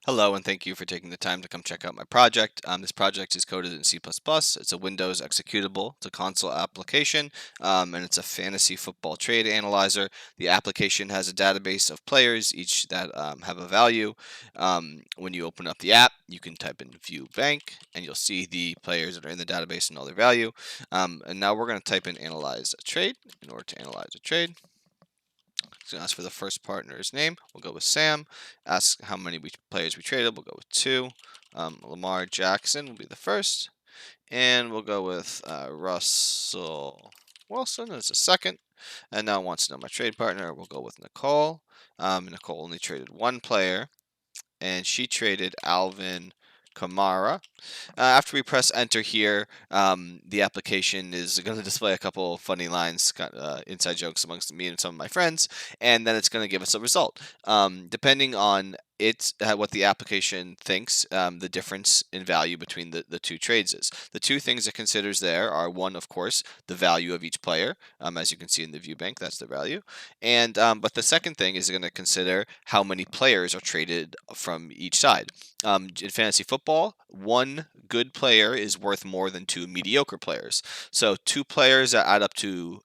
Hello, and thank you for taking the time to come check out my project. This project is coded in C++. It's a Windows executable. It's a console application, and it's a fantasy football trade analyzer. The application has a database of players, each that have a value. When you open up the app, you can type in view bank, and you'll see the players that are in the database and all their value. And now we're going to type in analyze a trade in order to analyze a trade. It's going to ask for the first partner's name. We'll go with Sam. Ask how many players we traded. We'll go with 2. Lamar Jackson will be the first. And we'll go with Russell Wilson as a second. And now it wants to know my trade partner. We'll go with Nicole. Nicole only traded one player, and she traded Alvin Kamara. After we press enter here, the application is going to display a couple funny lines, inside jokes amongst me and some of my friends, and then it's going to give us a result. Depending on what the application thinks the difference in value between the two trades is. The two things it considers there are, one, of course, the value of each player. As you can see in the view bank, that's the value. And but the second thing is going to consider how many players are traded from each side. In fantasy football, one good player is worth more than 2 mediocre players. So 2 players that add up to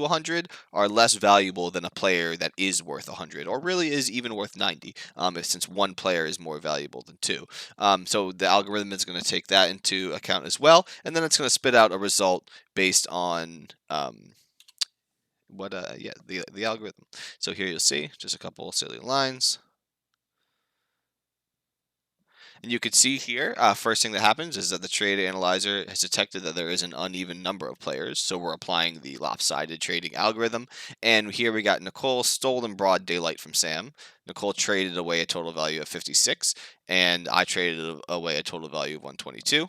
100 are less valuable than a player that is worth 100, or really is even worth 90, since one player is more valuable than 2. So the algorithm is going to take that into account as well, and then it's going to spit out a result based on the algorithm. So here you'll see just a couple of silly lines. And you can see here, first thing that happens is that the trade analyzer has detected that there is an uneven number of players, so we're applying the lopsided trading algorithm. And here we got Nicole stole in broad daylight from Sam. Nicole traded away a total value of 56, and I traded away a total value of 122.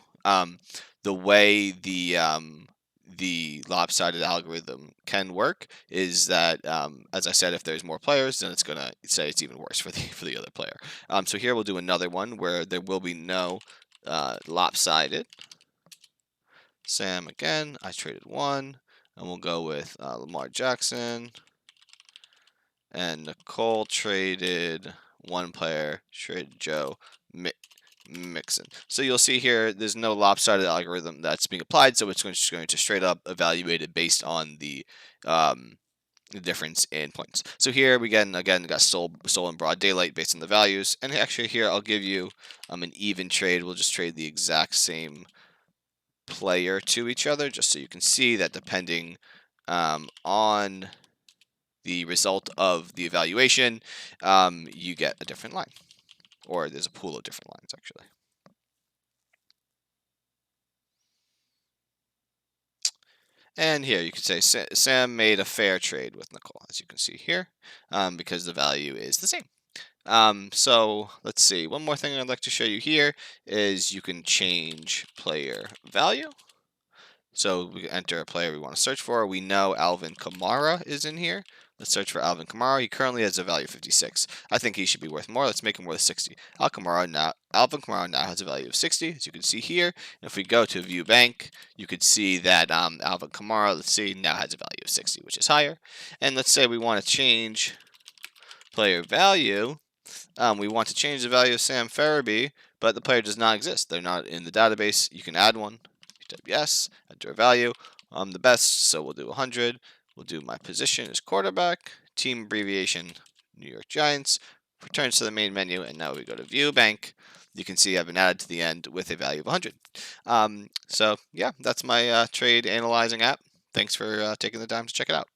The way the lopsided algorithm can work is that, as I said, if there's more players, then it's going to say it's even worse for the other player. So here we'll do another one where there will be no lopsided. Sam again, I traded 1, and we'll go with Lamar Jackson. And Nicole traded 1 player, traded Joe Mixon. So you'll see here, there's no lopsided algorithm that's being applied, so it's just going to straight up evaluate it based on the difference in points. So here we again got stolen broad daylight based on the values, and actually here I'll give you an even trade. We'll just trade the exact same player to each other, just so you can see that depending on the result of the evaluation, you get a different line. Or there's a pool of different lines, actually. And here you can say Sam made a fair trade with Nicole, as you can see here, because the value is the same. So let's see. One more thing I'd like to show you here is you can change player value. So we enter a player we want to search for. We know Alvin Kamara is in here. Let's search for Alvin Kamara. He currently has a value of 56. I think he should be worth more. Let's make him worth 60. Alvin Kamara now has a value of 60, as you can see here. And if we go to View Bank, you could see that Alvin Kamara, let's see, now has a value of 60, which is higher. And let's say we want to change player value. We want to change the value of Sam Farabee, but the player does not exist. They're not in the database. You can add one. Type yes, enter a value. I'm the best, so we'll do 100. We'll do my position as quarterback, team abbreviation, New York Giants, returns to the main menu, and now we go to View Bank. You can see I've been added to the end with a value of 100. So yeah, that's my trade analyzing app. Thanks for taking the time to check it out.